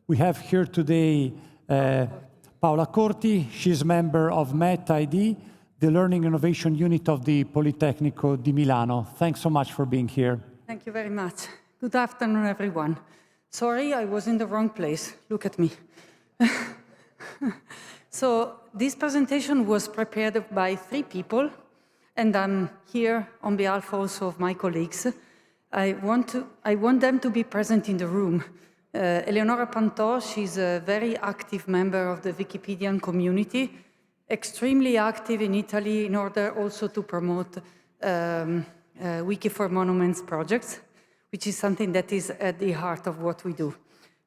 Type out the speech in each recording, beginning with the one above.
We have here today Paola Corti. She's a member of MET-ID, the Learning Innovation Unit of the Politecnico di Milano. Thanks so much for being here. Thank you very much. Good afternoon, everyone. Sorry, I was in the wrong place. Look at me. So this presentation was prepared by 3 people, and I'm here on behalf also of my colleagues. I want them to be present in the room. Eleonora Panto, she's a very active member of the Wikipedian community, extremely active in Italy in order also to promote Wiki for Monuments projects, which is something that is at the heart of what we do.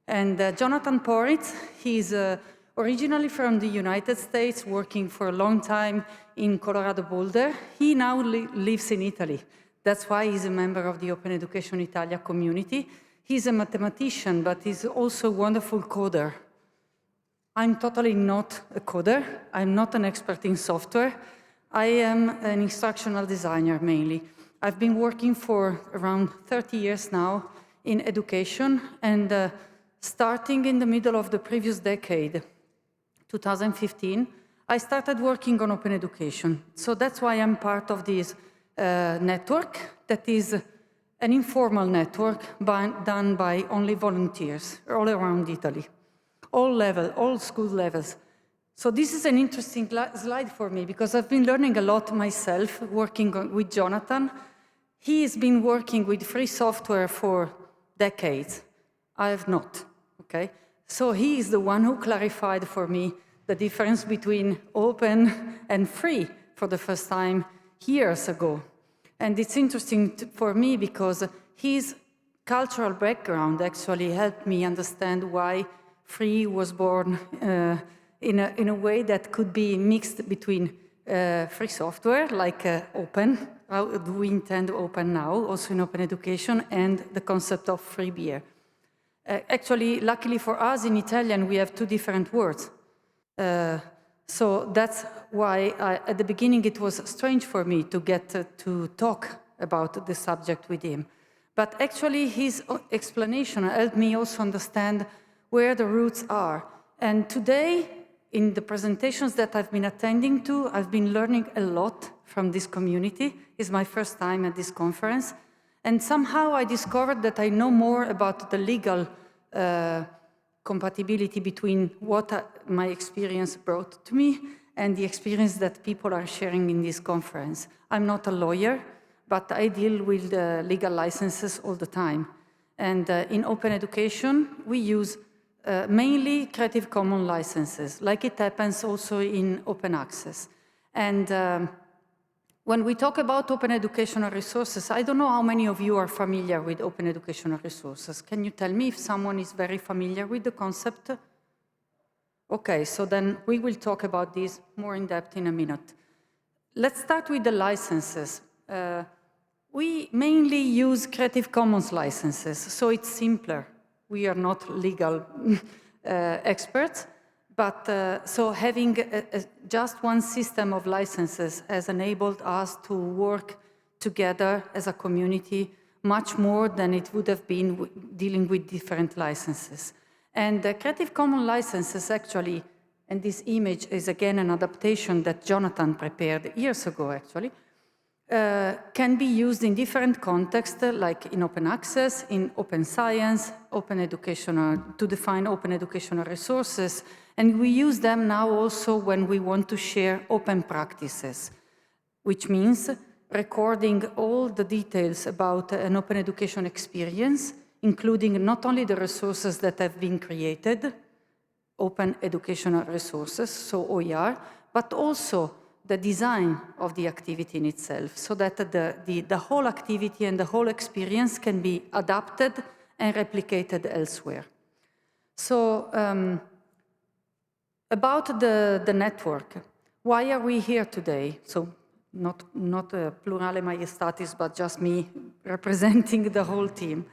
And Jonathan Poritz, he's originally from the United States, working for a long time in Colorado Boulder. He now lives in Italy. That's why he's a member of the Open Education Italia community. He's a mathematician, but he's also a wonderful coder. I'm totally not a coder. I'm not an expert in software. I am an instructional designer mainly. I've been working for around 30 years now in education, and starting in the middle of the previous decade, 2015, I started working on open education. So that's why I'm part of this network that is an informal network done by only volunteers all around Italy, all school levels. So this is an interesting slide for me because I've been learning a lot myself working with Jonathan. He has been working with free software for decades. I have not, okay? So he is the one who clarified for me the difference between open and free for the first time years ago. And it's interesting for me because his cultural background actually helped me understand why free was born in a way that could be mixed between free software, like open, how do we intend open now, also in open education, and the concept of free beer. Actually, luckily for us in Italian, we have 2 different words. So that's why at the beginning it was strange for me to get to talk about the subject with him. But actually his explanation helped me also understand where the roots are. And today, in the presentations that I've been attending to, I've been learning a lot from this community. It's my first time at this conference. And somehow I discovered that I know more about the legal compatibility between what my experience brought to me and the experience that people are sharing in this conference. I'm not a lawyer, but I deal with legal licenses all the time. And in open education, we use mainly Creative Commons licenses, like it happens also in open access. And when we talk about open educational resources, I don't know how many of you are familiar with open educational resources. Can you tell me if someone is very familiar with the concept? Okay, so then we will talk about this more in depth in a minute. Let's start with the licenses. We mainly use Creative Commons licenses, so it's simpler. We are not legal experts. But so having just one system of licenses has enabled us to work together as a community much more than it would have been dealing with different licenses. And the Creative Commons licenses actually, and this image is again an adaptation that Jonathan prepared years ago actually, can be used in different contexts, like in open access, in open science, open educational, to define open educational resources. And we use them now also when we want to share open practices, which means recording all the details about an open education experience, including not only the resources that have been created, open educational resources, so OER, but also the design of the activity in itself, so that the whole activity and the whole experience can be adapted and replicated elsewhere. So about the network, why are we here today? So not plurale majestatis, but just me representing the whole team.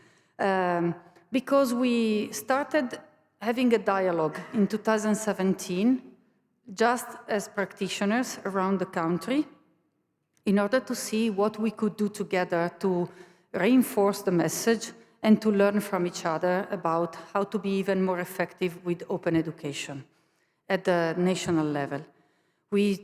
Because we started having a dialogue in 2017, just as practitioners around the country, in order to see what we could do together to reinforce the message and to learn from each other about how to be even more effective with open education at the national level. We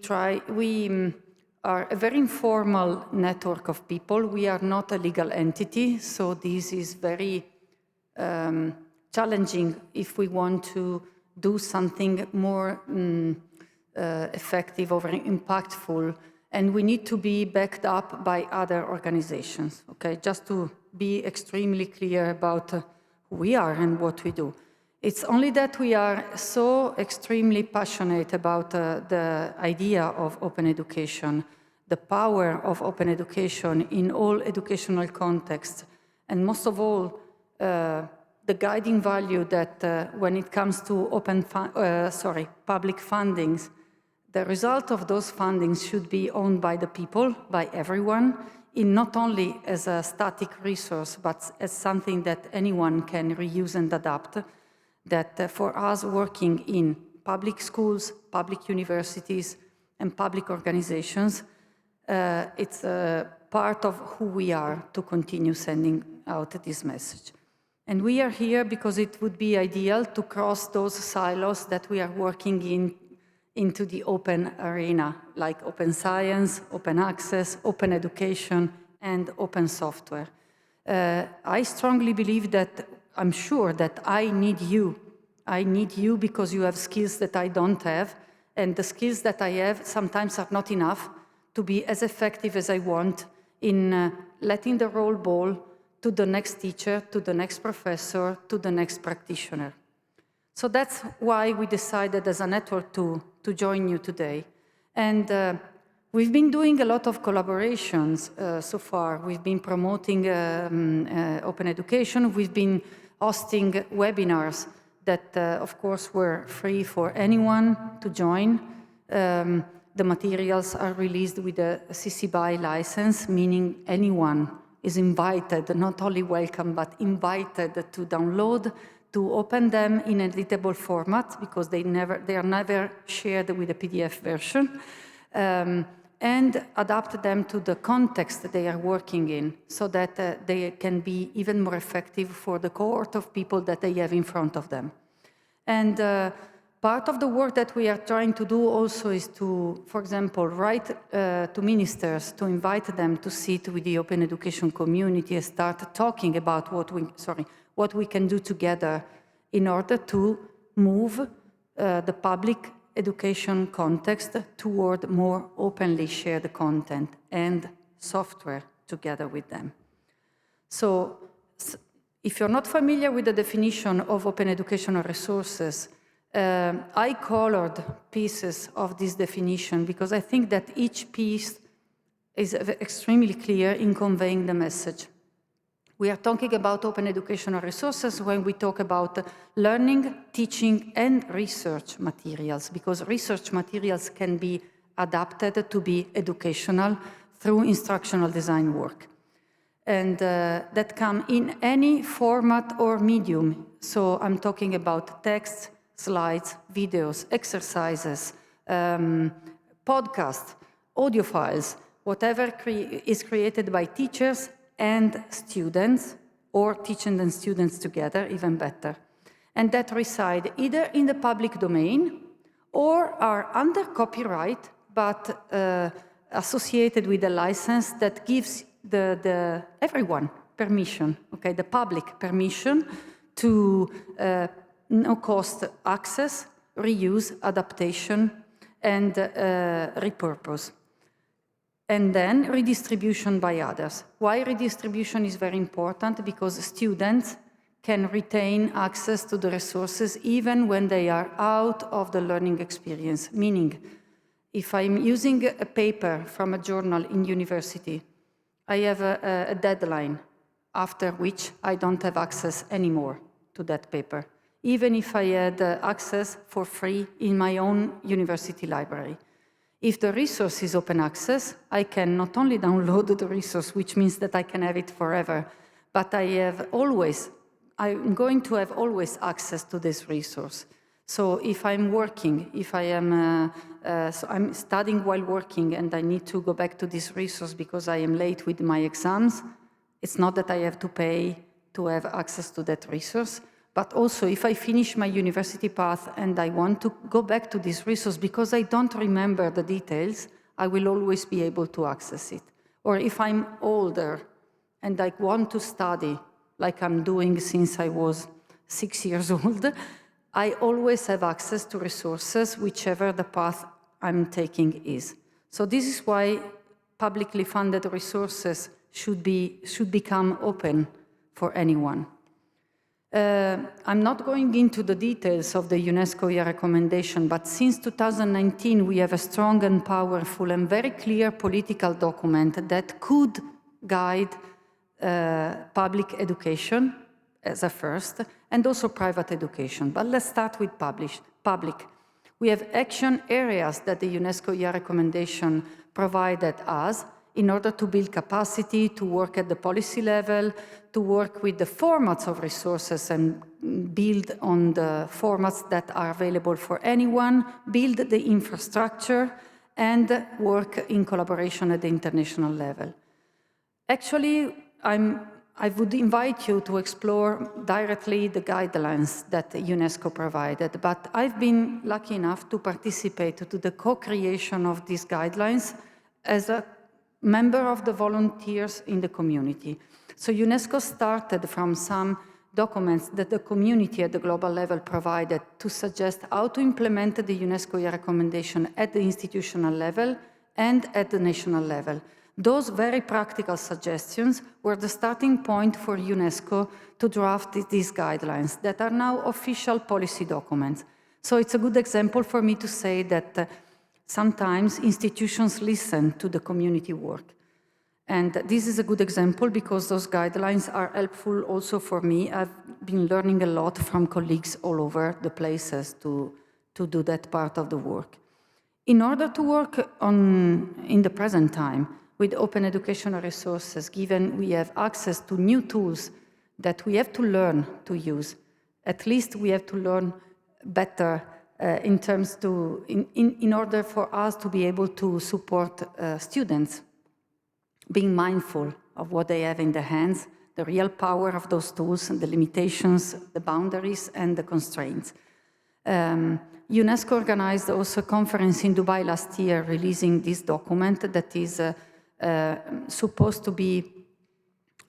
are a very informal network of people. We are not a legal entity, so this is very challenging if we want to do something more effective or impactful, and we need to be backed up by other organizations, okay? Just to be extremely clear about who we are and what we do. It's only that we are so extremely passionate about the idea of open education, the power of open education in all educational contexts, and most of all, the guiding value that when it comes to public fundings, the result of those fundings should be owned by the people, by everyone, in not only as a static resource, but as something that anyone can reuse and adapt. That for us working in public schools, public universities, and public organizations, it's a part of who we are to continue sending out this message. And we are here because it would be ideal to cross those silos that we are working into the open arena, like open science, open access, open education, and open software. I strongly believe that, I'm sure that I need you. I need you because you have skills that I don't have, and the skills that I have sometimes are not enough to be as effective as I want in letting the roll ball to the next teacher, to the next professor, to the next practitioner. So that's why we decided as a network to join you today. And we've been doing a lot of collaborations so far. We've been promoting open education. We've been hosting webinars that, of course, were free for anyone to join. The materials are released with a CC BY license, meaning anyone is invited, not only welcome, but invited to download, to open them in editable format, because they are never shared with a PDF version, and adapt them to the context they are working in, so that they can be even more effective for the cohort of people that they have in front of them. And part of the work that we are trying to do also is to, for example, write to ministers, to invite them to sit with the open education community and start talking about what we can do together in order to move the public education context toward more openly shared content and software together with them. So if you're not familiar with the definition of open educational resources, I colored pieces of this definition because I think that each piece is extremely clear in conveying the message. We are talking about open educational resources when we talk about learning, teaching, and research materials, because research materials can be adapted to be educational through instructional design work. And that come in any format or medium. So I'm talking about texts, slides, videos, exercises, podcasts, audio files, whatever is created by teachers and students, or teachers and students together, even better. And that reside either in the public domain or are under copyright, but associated with a license that gives everyone permission, okay, the public permission to no-cost access, reuse, adaptation, and repurpose. And then redistribution by others. Why redistribution is very important? Because students can retain access to the resources even when they are out of the learning experience. Meaning, if I'm using a paper from a journal in university, I have a deadline after which I don't have access anymore to that paper, even if I had access for free in my own university library. If the resource is open access, I can not only download the resource, which means that I can have it forever, but I'm going to have always access to this resource. So if I'm working, if I am, so I'm studying while working and I need to go back to this resource because I am late with my exams, it's not that I have to pay to have access to that resource. But also, if I finish my university path and I want to go back to this resource because I don't remember the details, I will always be able to access it. Or if I'm older and I want to study, like I'm doing since I was 6 years old, I always have access to resources, whichever the path I'm taking is. So this is why publicly funded resources should become open for anyone. I'm not going into the details of the UNESCO year recommendation, but since 2019, we have a strong and powerful and very clear political document that could guide public education as a first, and also private education. But let's start with public. We have action areas that the UNESCO year recommendation provided us in order to build capacity, to work at the policy level, to work with the formats of resources and build on the formats that are available for anyone, build the infrastructure, and work in collaboration at the international level. Actually, I would invite you to explore directly the guidelines that UNESCO provided, but I've been lucky enough to participate to the co-creation of these guidelines as a member of the volunteers in the community. So UNESCO started from some documents that the community at the global level provided to suggest how to implement the UNESCO year recommendation at the institutional level and at the national level. Those very practical suggestions were the starting point for UNESCO to draft these guidelines that are now official policy documents. So it's a good example for me to say that sometimes institutions listen to the community work. And this is a good example because those guidelines are helpful also for me. I've been learning a lot from colleagues all over the places to do that part of the work. In order to work in the present time with open educational resources, given we have access to new tools that we have to learn to use, at least we have to learn better in order for us to be able to support students, being mindful of what they have in their hands, the real power of those tools, and the limitations, the boundaries, and the constraints. UNESCO organized also a conference in Dubai last year, releasing this document that is supposed to be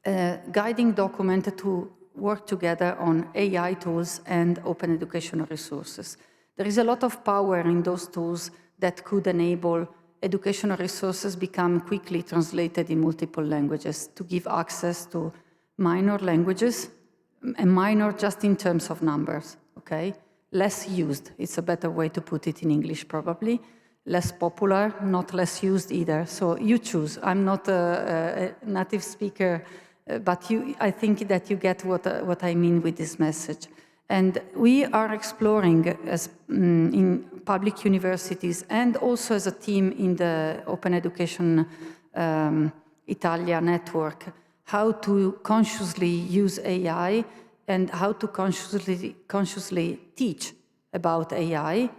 a guiding document to work together on AI tools and open educational resources. There is a lot of power in those tools that could enable educational resources become quickly translated in multiple languages to give access to minor languages, and minor just in terms of numbers, okay? Less used, it's a better way to put it in English probably. Less popular, not less used either. So you choose. I'm not a native speaker, but I think that you get what I mean with this message. And we are exploring in public universities and also as a team in the Open Education Italia network, how to consciously use AI and how to consciously teach about AI,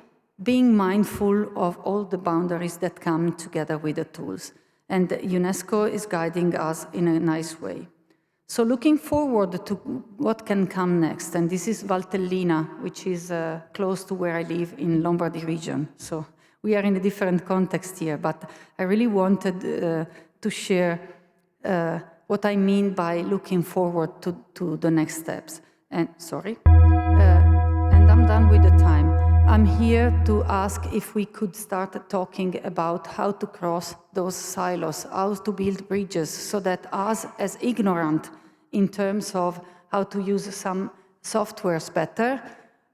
being mindful of all the boundaries that come together with the tools. And UNESCO is guiding us in a nice way. So looking forward to what can come next, and this is Valtellina, which is close to where I live in Lombardy region. So we are in a different context here, but I really wanted to share what I mean by looking forward to the next steps. And and I'm done with the time. I'm here to ask if we could start talking about how to cross those silos, how to build bridges so that us as ignorant in terms of how to use some softwares better,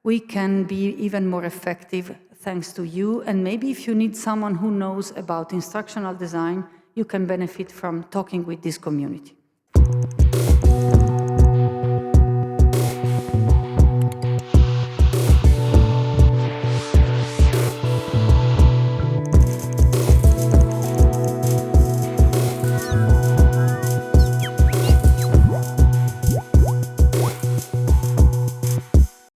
we can be even more effective thanks to you. And maybe if you need someone who knows about instructional design, you can benefit from talking with this community.